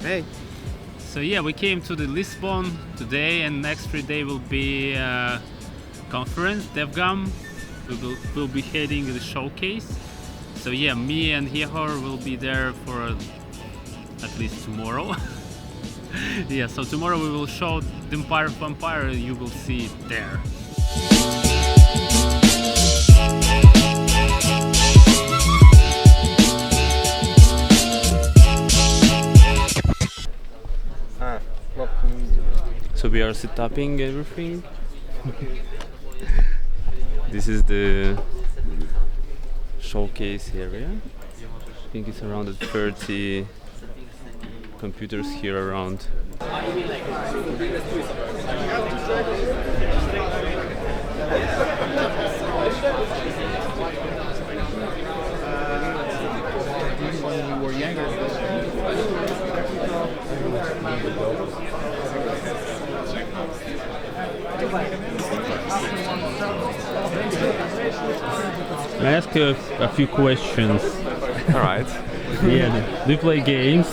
Hey. So yeah, we came to the Lisbon today, and next 3 days will be conference DevGAMM. We'll be heading the showcase. So yeah, me and Hihor will be there for at least tomorrow. Yeah, so tomorrow we will show dEmpire of Vampire, and you will see it there. So we are setuping everything. This is the showcase area. I think it's around 30 computers here around. When we were younger. May I ask you a few questions? All right. Yeah, do you play games?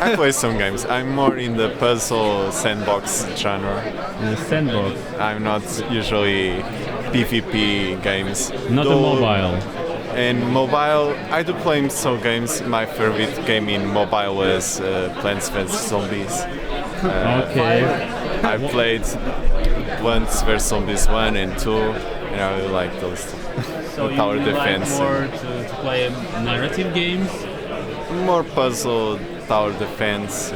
I play some games. I'm more in the puzzle sandbox genre. In the sandbox? I'm not usually PvP games. Not a mobile? And mobile, I do play some games. My favorite game in mobile was Plants vs Zombies. Okay. I played Plants vs Zombies 1 and 2, and I really like those. So you tower like defense. More to play narrative games? More puzzle, tower defense,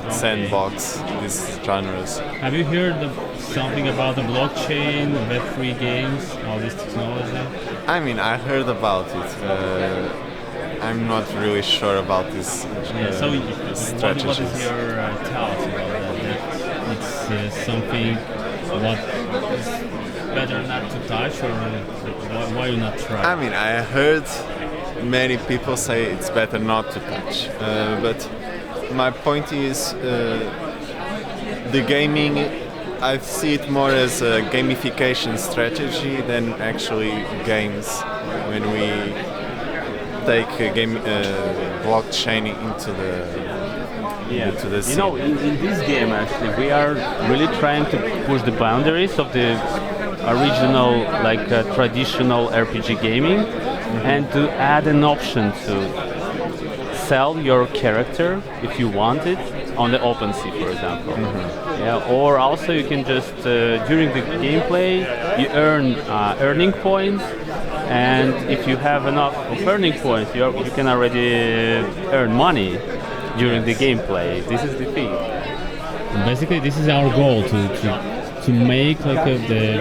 sandbox, these genres. Have you heard something about the blockchain, Web3 games, all this technology? I mean, I heard about it. I'm not really sure about this So strategies. what is your thoughts about that? It's something what is better not to touch, or why you not try? I mean, I heard many people say it's better not to touch, but my point is the gaming, I see it more as a gamification strategy than actually games. When we take a game blockchain into the scene. You know, in this game actually we are really trying to push the boundaries of the original, like traditional RPG gaming, and to add an option to sell your character if you want it on the OpenSea, for example. Yeah, or also you can just during the gameplay you earn earning points, and if you have enough of earning points, you can already earn money during the gameplay. This is the thing. Basically, this is our goal to make like the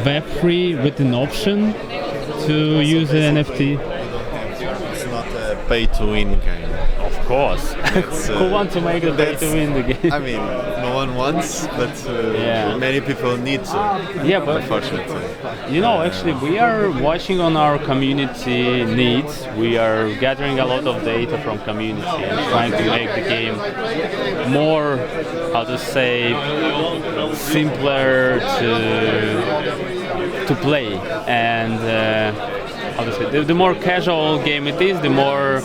Web3 with an option to use an NFT. It's not a pay-to-win game. Of course. Who wants to make a pay-to-win the game? I mean, no one wants, but many people need to. Yeah, but unfortunately, you know, actually, we are watching on our community needs. We are gathering a lot of data from community and trying to make the game more, how to say, simpler to play, and how to say, the more casual game it is, the more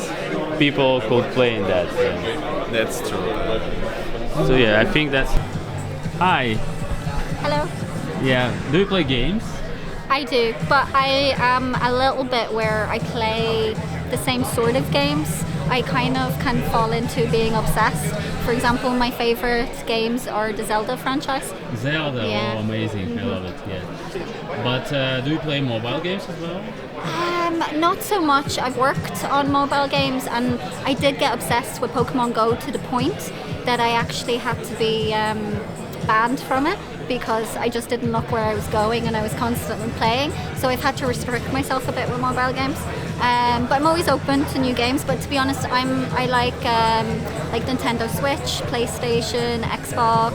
people could play in that. That's true. So yeah, I think that's. Hi. Hello. Yeah. Do you play games? I do, but I am a little bit where I play the same sort of games. I kind of can fall into being obsessed. For example, my favorite games are the Zelda franchise. Zelda, Yeah. oh amazing, I love it, yeah. But do you play mobile games as well? Not so much. I've worked on mobile games, and I did get obsessed with Pokemon Go to the point that I actually had to be banned from it because I just didn't look where I was going and I was constantly playing. So I've had to restrict myself a bit with mobile games. But I'm always open to new games. But to be honest, I like Nintendo Switch, PlayStation, Xbox,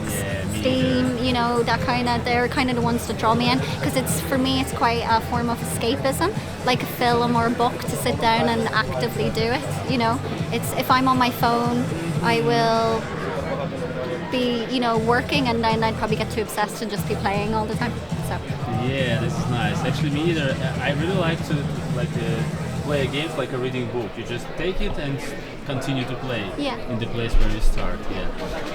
Steam. You know, that kind of. They're kind of the ones that draw me in because for me it's quite a form of escapism, like a film or a book to sit down and actively do it. You know, if I'm on my phone, I will be working, and then I'd probably get too obsessed and just be playing all the time. So Yeah, this is nice. Actually, me either. I really like to play a game like a reading book. You just take it and continue to play in the place where you start. Yeah.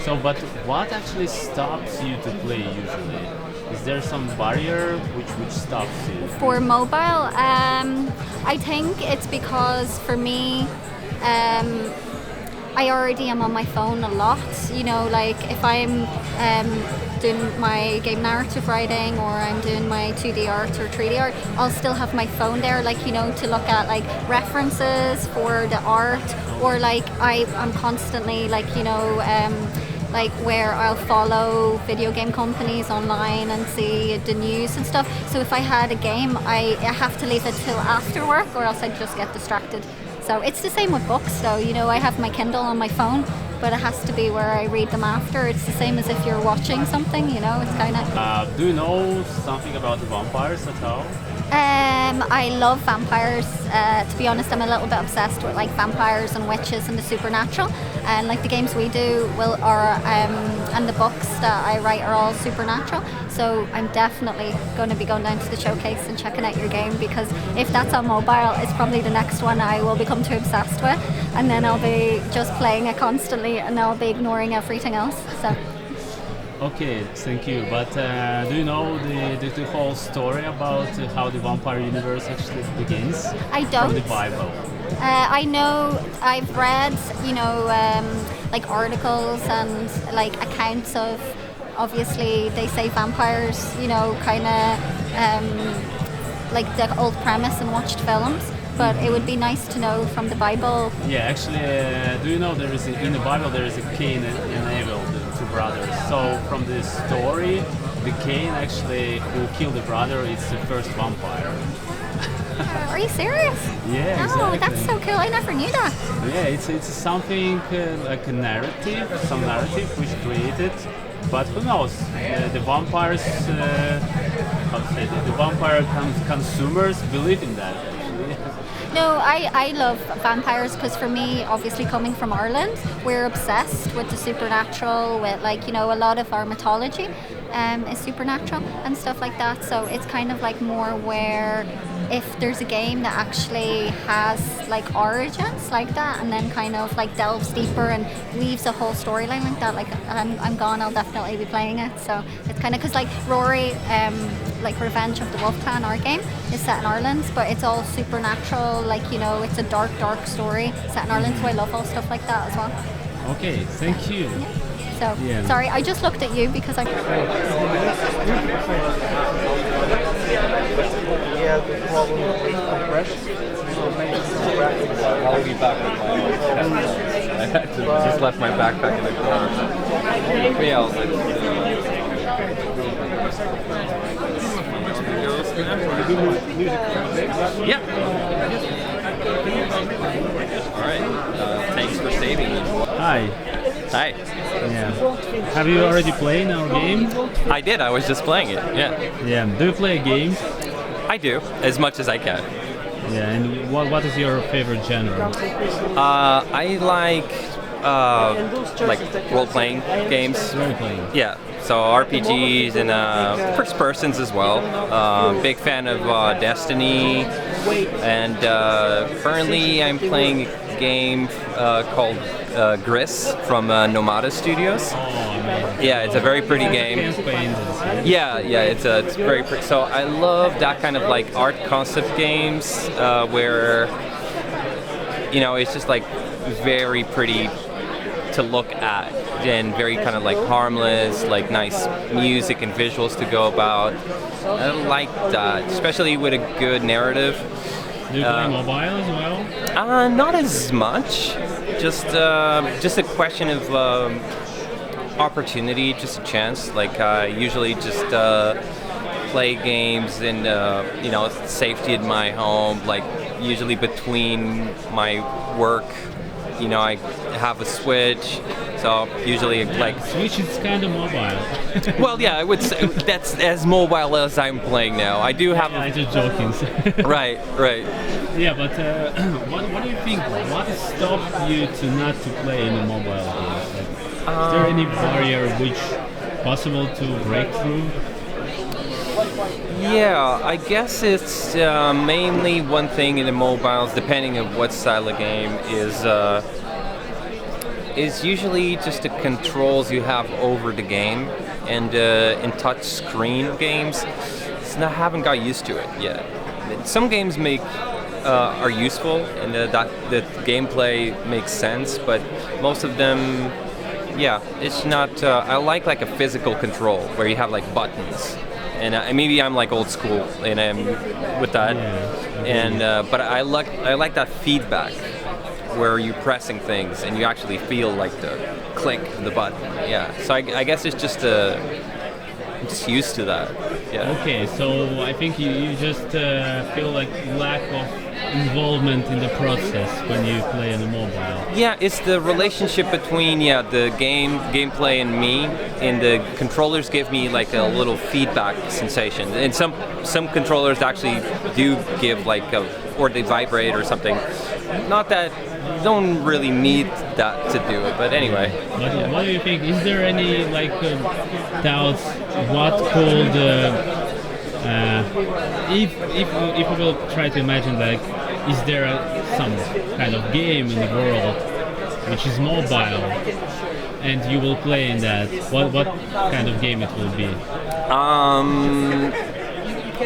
So, but what actually stops you to play usually? Is there some barrier which stops you? For mobile, I think it's because for me, I already am on my phone a lot. You know, like if I'm doing my game narrative writing or I'm doing my 2D art or 3D art, I'll still have my phone there, like, you know, to look at like references for the art, or like I'm constantly like, you know, like where I'll follow video game companies online and see the news and stuff. So if I had a game, I have to leave it till after work, or else I'd just get distracted. So it's the same with books though, you know, I have my Kindle on my phone, but it has to be where I read them after. It's the same as if you're watching something, you know, it's kind of... do you know something about the vampires at all? I love vampires. To be honest, I'm a little bit obsessed with like vampires and witches and the supernatural. And like the games we do and the books that I write are all supernatural. So I'm definitely going to be going down to the showcase and checking out your game, because if that's on mobile, it's probably the next one I will become too obsessed with. And then I'll be just playing it constantly and I'll be ignoring everything else. So. Okay, thank you. But do you know the whole story about how the vampire universe actually begins? I don't. From the Bible. I know, I've read, you know, like articles and like accounts of, obviously they say vampires, you know, kind of like the old premise and watched films. But it would be nice to know from the Bible. Yeah, actually, do you know there is in the Bible there is a Cain and Abel, the two brothers. So from this story, the Cain actually who killed the brother is the first vampire. Are you serious? Yeah, no, exactly. That's so cool. I never knew that. Yeah, it's something like a narrative, some narrative which created. But who knows? The vampires, how to say, the vampire consumers believe in that. No, I love vampires because for me, obviously coming from Ireland, we're obsessed with the supernatural, with like, you know, a lot of our mythology is supernatural and stuff like that. So it's kind of like more where if there's a game that actually has like origins like that and then kind of like delves deeper and weaves a whole storyline like that, like I'm gone, I'll definitely be playing it. So it's kind of because like Rory, like Revenge of the Wolf Clan, our game, is set in Ireland, but it's all supernatural, like, you know, it's a dark story set in Ireland, so I love all stuff like that as well. Okay, thank you. So, sorry, I just looked at you because I... Yeah, the problem with compression. I'll be back with my I had to just left my backpack in the car. But yeah, I was like... Yeah. Alright, thanks for saving me. Hi. Hi. Yeah. Have you already played our game? I did, I was just playing it, yeah. Yeah, do you play games? I do, as much as I can. Yeah, and what is your favorite genre? I like role-playing games. Role-playing. Yeah, so RPGs and first persons as well. Big fan of Destiny, and currently I'm playing a game called Gris from Nomada Studios. Yeah, it's a very pretty game. Yeah, it's very pretty. So I love that kind of like art concept games where, you know, it's just like very pretty to look at and very kind of like harmless, like nice music and visuals to go about. I like that, especially with a good narrative. Do you play mobile as well? Not as much. Just a question of opportunity, just a chance. Like I usually just play games in you know, safety in my home. Like usually between my work, you know, I have a Switch, so usually like Switch is kind of mobile. Well, yeah, I would say that's as mobile as I'm playing now. I do have. I'm just joking. Right. Yeah, but what do you think? What stopped you not to play in a mobile game? Is there any barrier which possible to break through? Yeah, I guess it's mainly one thing in the mobiles, depending on what style of game, is usually just the controls you have over the game, and in touch screen games, I haven't got used to it yet. Some games are useful and that the gameplay makes sense, but most of them, yeah, it's not. I like a physical control where you have like buttons, and maybe I'm like old school and I'm with that, and but I like that feedback where you're pressing things and you actually feel like the click of the button. Yeah, so I guess it's just I'm just used to that. Yeah. Okay, so I think you just feel like lack of involvement in the process when you play on a mobile. Yeah, it's the relationship between the gameplay and me, and the controllers give me like a little feedback sensation. And some controllers actually do give or they vibrate or something. Not that don't really need that to do it, but anyway. But what do you think? Is there any doubts? What could if we will try to imagine is there some kind of game in the world which is mobile and you will play in that? What kind of game it will be?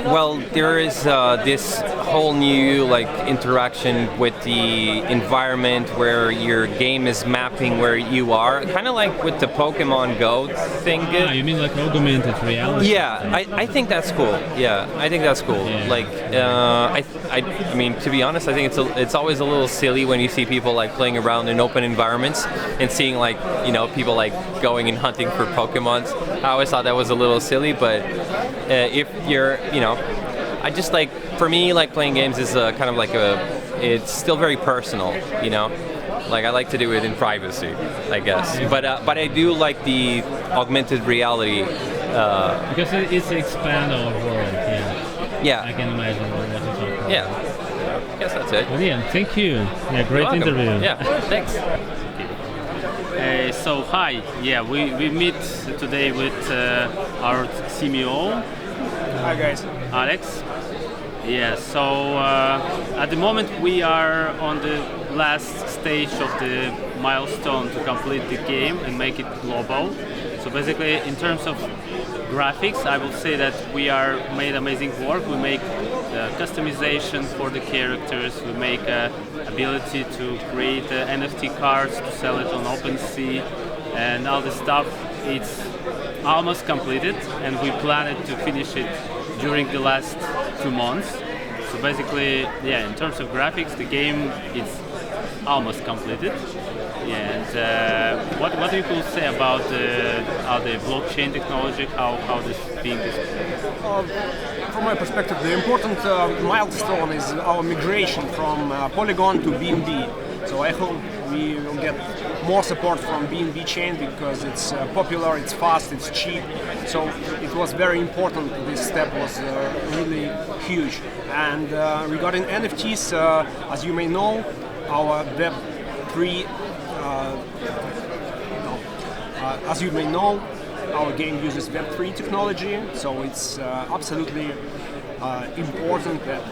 Well, there is this whole new interaction with the environment where your game is mapping where you are, kind of like with the Pokemon Go thing. You mean like augmented reality? Yeah, I think that's cool. Yeah, I think that's cool. Yeah. I mean, to be honest, I think it's always a little silly when you see people playing around in open environments and seeing people going and hunting for Pokemons. I always thought that was a little silly, but if you're I just for me playing games is kind of it's still very personal, I like to do it in privacy, I guess. But I do like the augmented reality because it's expand our world. Yeah. I can imagine what you're talking about. Yeah. I guess that's it. Brilliant. Thank you. Yeah, great interview. Yeah. Thanks. So hi, we meet today with our CMO. Hi guys. Alex. Yeah, so at the moment we are on the last stage of the milestone to complete the game and make it global. So basically, in terms of graphics, I will say that we are made amazing work. We make the customization for the characters. We make ability to create NFT cards to sell it on OpenSea, and all this stuff. It's almost completed, and we plan to finish it during the last 2 months. So basically, in terms of graphics, the game is almost completed. Yeah, and what do you could say about the blockchain technology, how this thing is? From my perspective, the important milestone is our migration from Polygon to BNB. So I hope we will get more support from BNB chain because it's popular, it's fast, it's cheap. So it was very important. This step was really huge. And regarding NFTs, as you may know, our Web3, as you may know, our game uses Web3 technology. So it's absolutely important that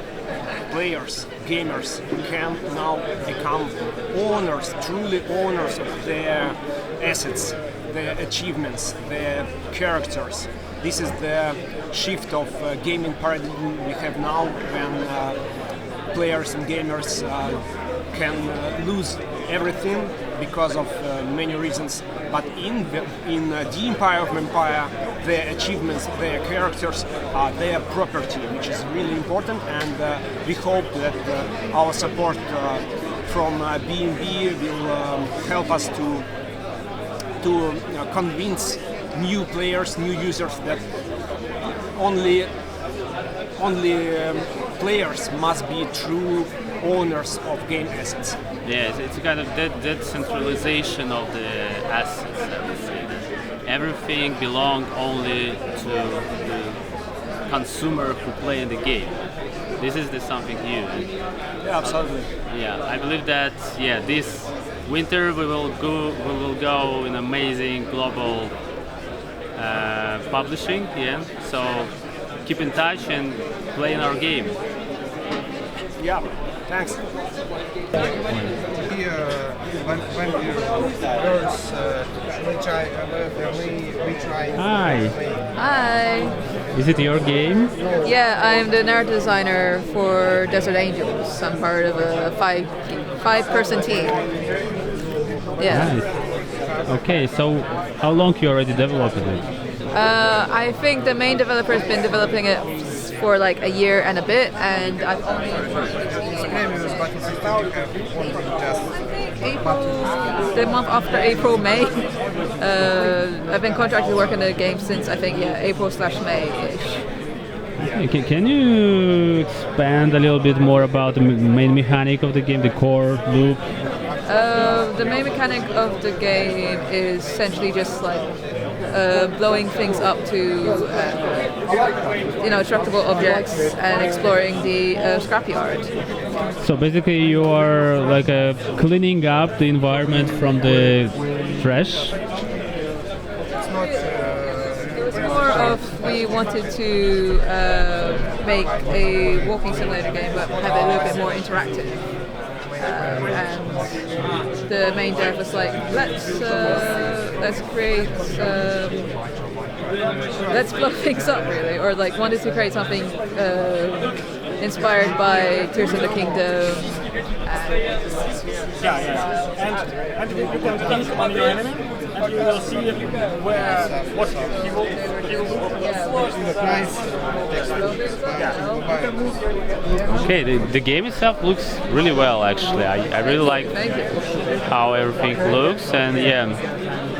players, gamers can now become owners, truly owners of their assets, their achievements, their characters. This is the shift of gaming paradigm we have now when players and gamers can lose everything because of many reasons. But in dEmpire of Vampire, their achievements, their characters are their property, which is really important. And we hope that our support from BNB will help us to convince new players, new users that only players must be true owners of game assets. Yes, it's kind of decentralization of the assets, I would say. That everything belongs only to the consumer who play in the game. This is something new. Yeah, absolutely. Yeah, I believe that this winter we will go in amazing global publishing. Yeah, so keep in touch and play in our game. Yeah, thanks. When you first we try. Hi. Hi. Is it your game? Yeah, I'm the narrative designer for Desert Angels. I'm part of a five-person team. Yeah. Nice. Okay, so how long you already developed it? I think the main developer has been developing it for like a year and a bit, and I've only the month after April, May. I've been contracted to work on the game since I think April/May-ish. Okay, can you expand a little bit more about the main mechanic of the game, the core loop? The main mechanic of the game is essentially just like blowing things up to destructible objects and exploring the scrapyard. So basically you are like cleaning up the environment from the trash. It was more of we wanted to make a walking simulator game but have it a little bit more interactive. And the main dev was like, let's create, let's blow things up really, or like wanted to create something inspired by Tears of the Kingdom. And you can click on your enemy, and you will see what he will do. Okay, the game itself looks really well actually. I really like how everything looks, and yeah,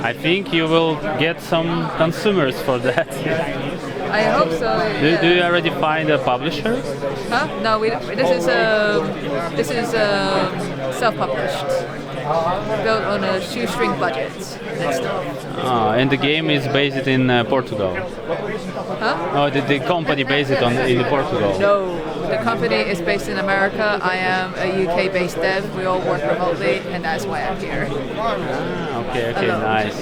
I think you will get some consumers for that. I hope so. Yeah. Do you already find a publisher? Huh? No, this is self-published, built on a shoestring budget and stuff. And the game is based in Portugal. Huh? Oh, the company based in Portugal. No, the company is based in America. I am a UK-based dev. We all work remotely, and that's why I'm here. Okay, nice.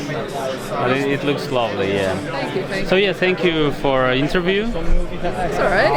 But it looks lovely, yeah. Thank you. So yeah, thank you for the interview. It's all right.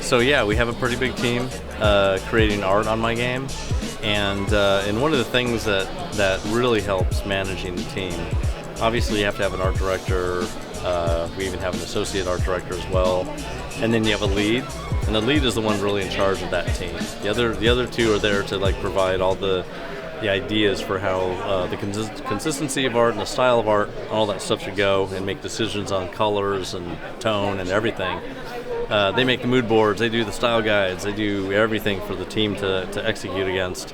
So yeah, we have a pretty big team creating art on my game, and one of the things that really helps managing the team, obviously you have to have an art director. We even have an associate art director as well, and then you have a lead, and the lead is the one really in charge of that team. The other two are there to like provide all the ideas for how the consistency of art and the style of art, all that stuff should go, and make decisions on colors and tone and everything. They make the mood boards, they do the style guides, they do everything for the team to execute against.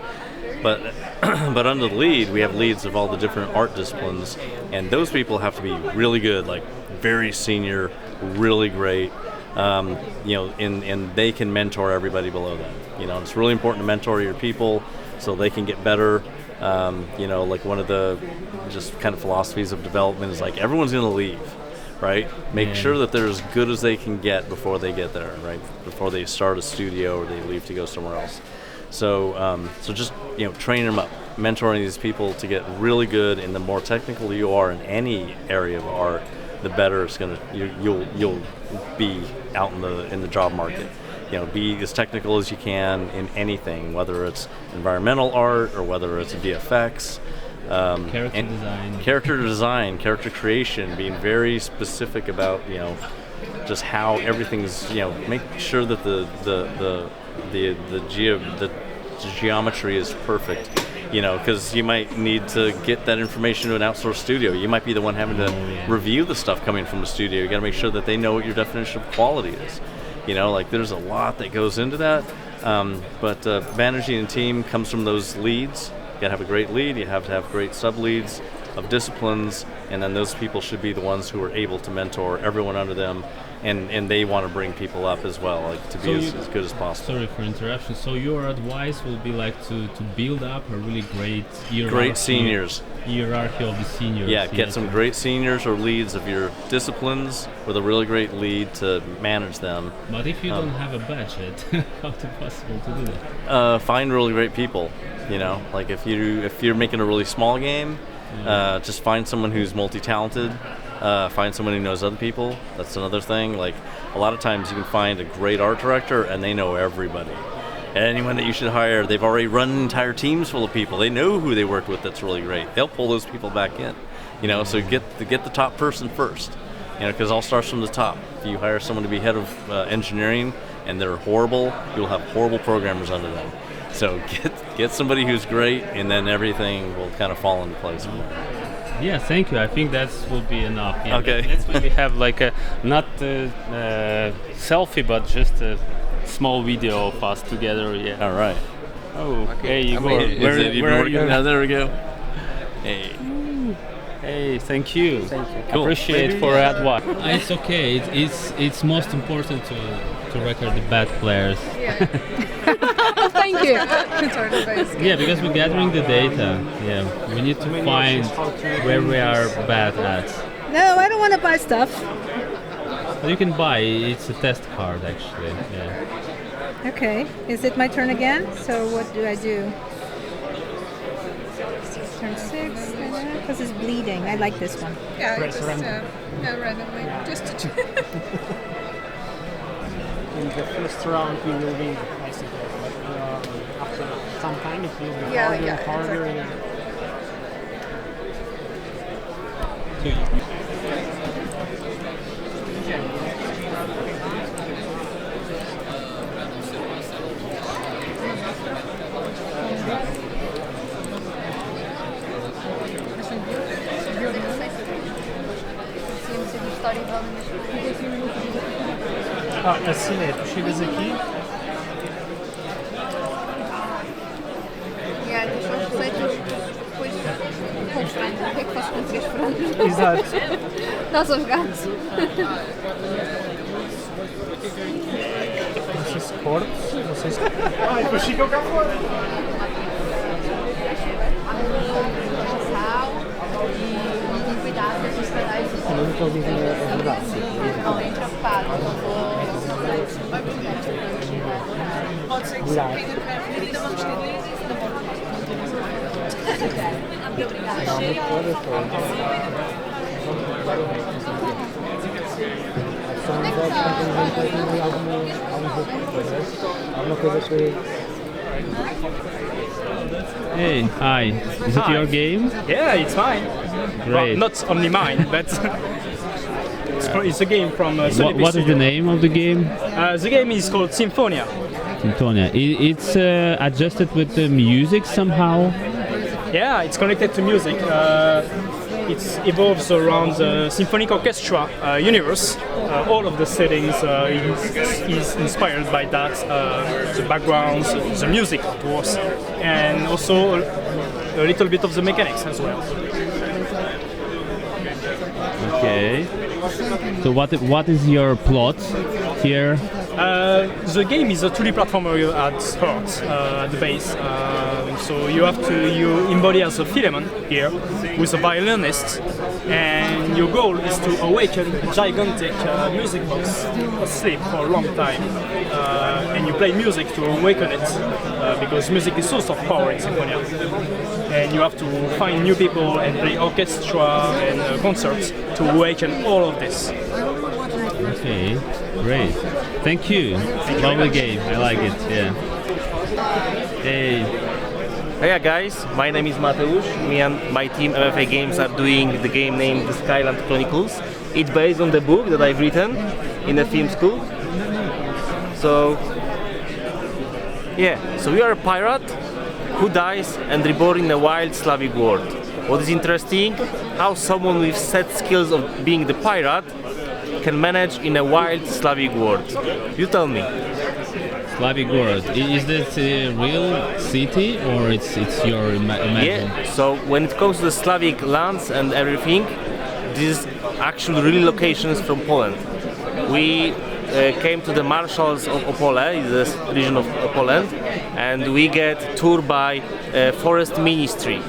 But under the lead, we have leads of all the different art disciplines, and those people have to be really good, like very senior, really great, and they can mentor everybody below them. It's really important to mentor your people so they can get better. Like one of the just kind of philosophies of development is like everyone's going to leave. Right? Make sure that they're as good as they can get before they get there, right? Before they start a studio or they leave to go somewhere else. So just train them up, mentoring these people to get really good. And the more technical you are in any area of art, the better it's you'll be out in the job market. Be as technical as you can in anything, whether it's environmental art or whether it's VFX. Character design, character creation, being very specific about just how everything's make sure that the geometry is perfect, because you might need to get that information to an outsourced studio. You might be the one having to review the stuff coming from the studio. You got to make sure that they know what your definition of quality is. There's a lot that goes into that. But managing a team comes from those leads. You got to have a great lead. You have to have great sub-leads of disciplines, and then those people should be the ones who are able to mentor everyone under them, and they want to bring people up as well, to be as good as possible. Sorry for interruption. So your advice will be to build up a really great seniors. Hierarchy of the seniors. Yeah, get some great seniors or leads of your disciplines with a really great lead to manage them. But if you don't have a budget, how is it possible to do that? Find really great people. If you're making a really small game, just find someone who's multi-talented. Find someone who knows other people. That's another thing. A lot of times you can find a great art director and they know everybody. Anyone that you should hire, they've already run entire teams full of people. They know who they worked with that's really great. They'll pull those people back in. So get the top person first. Because it all starts from the top. If you hire someone to be head of engineering and they're horrible, you'll have horrible programmers under them. So get somebody who's great, and then everything will kind of fall into place from there. Yeah, thank you. I think that will be enough. Yeah, okay. Let's maybe have not selfie, but just a small video of us together. Yeah. All right. Oh, okay. Hey, Igor. Where are you? Now, there we go. Hey. Hey, thank you. Cool. Appreciate for advice. It's okay. It's most important to record the bad players. Yeah. Thank you. Yeah, because we're gathering the data. Yeah, we need to find where we are bad at. No, I don't want to buy stuff. But you can buy. It's a test card, actually. Yeah. Okay. Is it my turn again? So what do I do? Turn 6, because it's bleeding. I like this one. Yeah, randomly. Just to In the first round, you will win, I suppose. But after some time, it will be harder and harder. Exactly. Assinei, tu chegas aqui. Deixa eu depois com os frangos. O que é que faço com 3 frangos? Exato. Nós aos gatos. Não sei se cortes, não sei se. Ai, depois ficam cá fora. Sal e com cuidado com os pedais. Eu não estou dizendo a verdade. Não, entra ocupado. Pode ser que se pegue a medida, vamos ter muito obrigada. Hey, hi. Is it your game? Yeah, it's mine. Great. Well, not only mine, but it's a game from Sony What is the name of the game? The game is called Symphonia. Symphonia. It's adjusted with the music somehow? Yeah, it's connected to music. It evolves around the symphonic orchestra universe. All of the settings is inspired by that. The backgrounds, the music, of course, and also a little bit of the mechanics as well. Okay. So what is your plot here? The game is a 2D platformer at heart, at the base. So you embody as a Philemon here with a violinist, and your goal is to awaken a gigantic music box asleep for a long time. And you play music to awaken it, because music is source of power in Symphonia. And you have to find new people and play orchestra and concerts to awaken all of this. Okay, great. Thank you. Lovely game. I like it. Yeah. Hey. Hey guys, my name is Mateusz. Me and my team MFA Games are doing the game named The Skyland Chronicles. It's based on the book that I've written in a film school. So, yeah, so we are a pirate who dies and reborn in a wild Slavic world. What is interesting, how someone with set skills of being the pirate can manage in a wild Slavic world. You tell me. Slavic world. Is this a real city or it's your imagination? Yeah, so when it comes to the Slavic lands and everything, this is actually really locations from Poland. We came to the marshals of Opole, the region of Poland, and we get tour by forest ministry.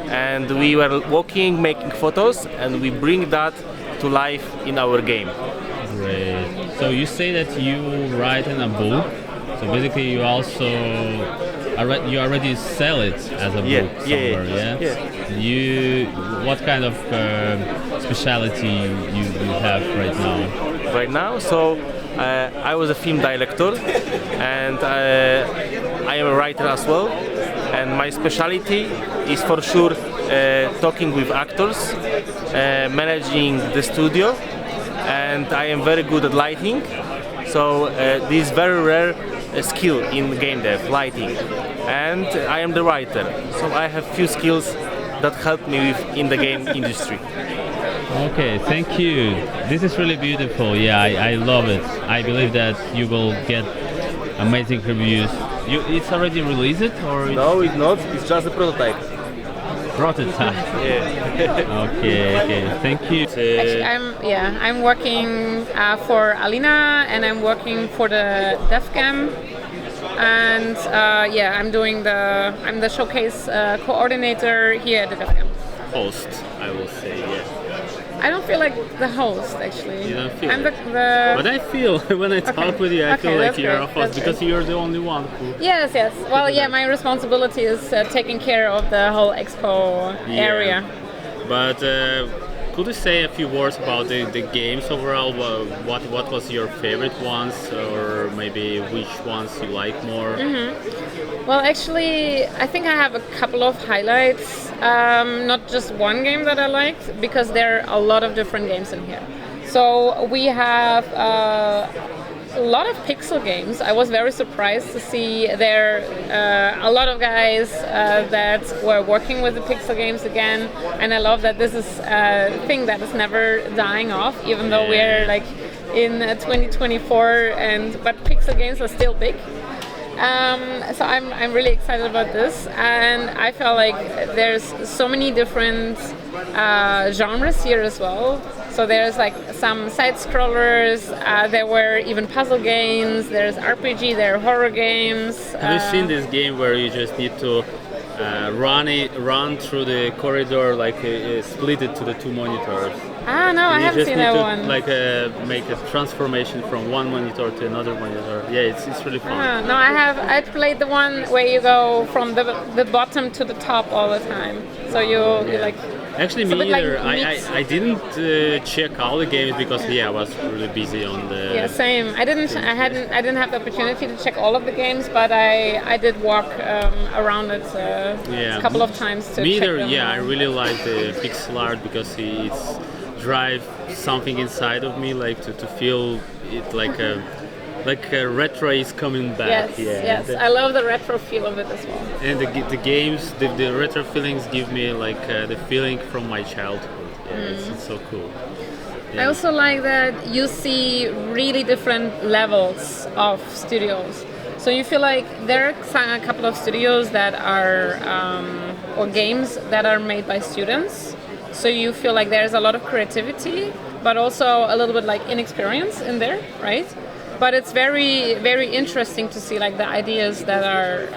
And we were walking, making photos, and we bring that to life in our game. Great. So you say that you write in a book. So basically, you also you already sell it as a book somewhere, yeah. What kind of specialty you have right now? Right now, so I was a film director, and I am a writer as well. And my specialty is for sure talking with actors, managing the studio, and I am very good at lighting. So this is very rare skill in game dev, lighting. And I am the writer, so I have few skills that help me in the game industry. Okay, thank you. This is really beautiful. Yeah, I love it. I believe that you will get amazing reviews. It's already released or? No, it's not. It's just a prototype. Prototype. Yeah. Okay. Thank you. Actually, I'm working for Alina, and I'm working for the DevGAMM, and I'm the showcase coordinator here at the DevGAMM. Host, I will say, yeah. I don't feel like the host, actually. You don't feel I'm it. But I feel, when I talk with you, I feel like you're a host because you're the only one who... Yes. Well, yeah, my responsibility is taking care of the whole expo area. But could you say a few words about the games overall? What was your favorite ones, or maybe which ones you like more? Well, actually, I think I have a couple of highlights. Not just one game that I liked, because there are a lot of different games in here. So we have a lot of pixel games. I was very surprised to see there a lot of guys that were working with the pixel games again, and I love that this is a thing that is never dying off, even though we're like in 2024, but pixel games are still big. So I'm really excited about this, and I feel like there's so many different genres here as well. So there's like some side scrollers, there were even puzzle games, there's RPG, there are horror games. Have you seen this game where you just need to run through the corridor, like split it to the two monitors? No, I haven't seen that one. Like make a transformation from one monitor to another monitor. Yeah, it's really fun. No, I played the one where you go from the bottom to the top all the time. So you like. Actually, me either. I didn't check all the games because I was really busy on the. Yeah, same. I didn't have the opportunity to check all of the games, but I did walk around it a couple of times to me check either. them. Yeah, I really like the pixel art because it's drive something inside of me, like to feel it like a retro is coming back. Yes, I love the retro feel of it as well. And the games, the retro feelings give me like the feeling from my childhood. It's so cool. I also like that you see really different levels of studios. So you feel like there are a couple of studios that are or games that are made by students. So you feel like there's a lot of creativity, but also a little bit like inexperience in there, right? But it's very, very interesting to see like the ideas that are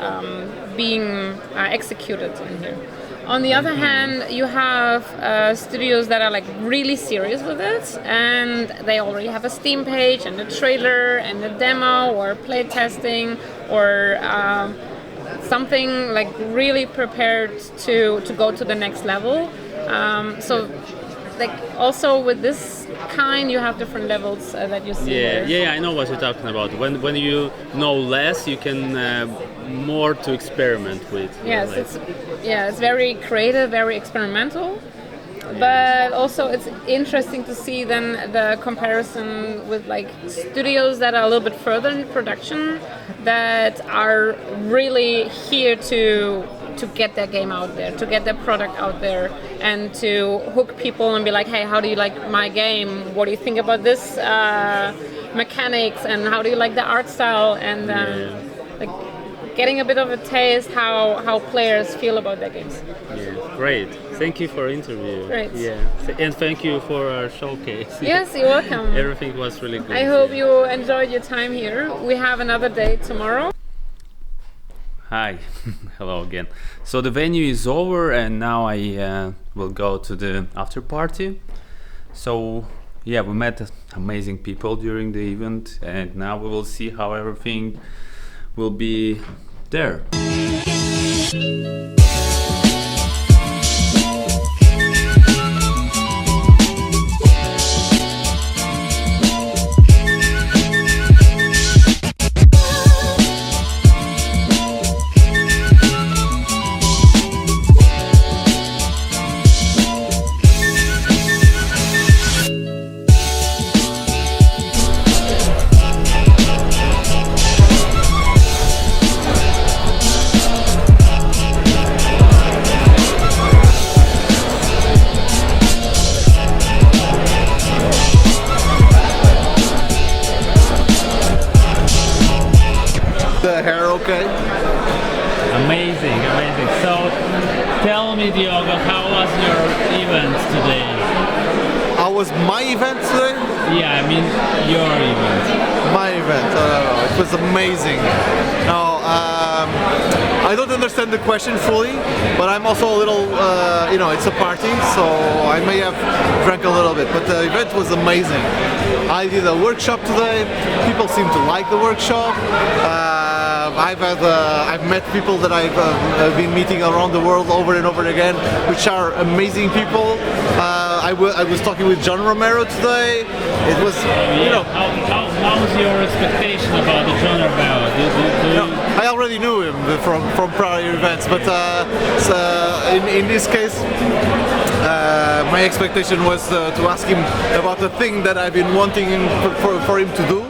being executed in here. On the other hand, you have studios that are like really serious with it, and they already have a Steam page and a trailer and a demo or play testing or something like really prepared to go to the next level. So like also with this kind you have different levels that you see. I know what you're talking about. When you know less, you can more to experiment with. Yes, it's very creative, very experimental. But also it's interesting to see then the comparison with like studios that are a little bit further in production that are really here to to get their game out there, to get their product out there, and to hook people and be like, hey, how do you like my game? What do you think about this mechanics? And how do you like the art style? And like getting a bit of a taste how players feel about their games. Yeah, great. Thank you for interview. Great. Yeah, and thank you for our showcase. Yes, you're welcome. Everything was really good. I hope you enjoyed your time here. We have another day tomorrow. Hi, hello again. So the venue is over and now I will go to the after party. So yeah, we met amazing people during the event and now we will see how everything will be there. The hair okay? Amazing, amazing. So tell me, Diogo, how was your event today? How was my event today? Yeah, I mean your event. My event, it was amazing. Now, I don't understand the question fully, but I'm also a little, it's a party, so I may have drank a little bit, but the event was amazing. I did a workshop today, people seem to like the workshop. I've met people that I've been meeting around the world over and over again, which are amazing people. I was talking with John Romero today. It was, How was your expectation about the John Romero? I already knew him from prior events, but in this case, my expectation was to ask him about the thing that I've been wanting for him to do.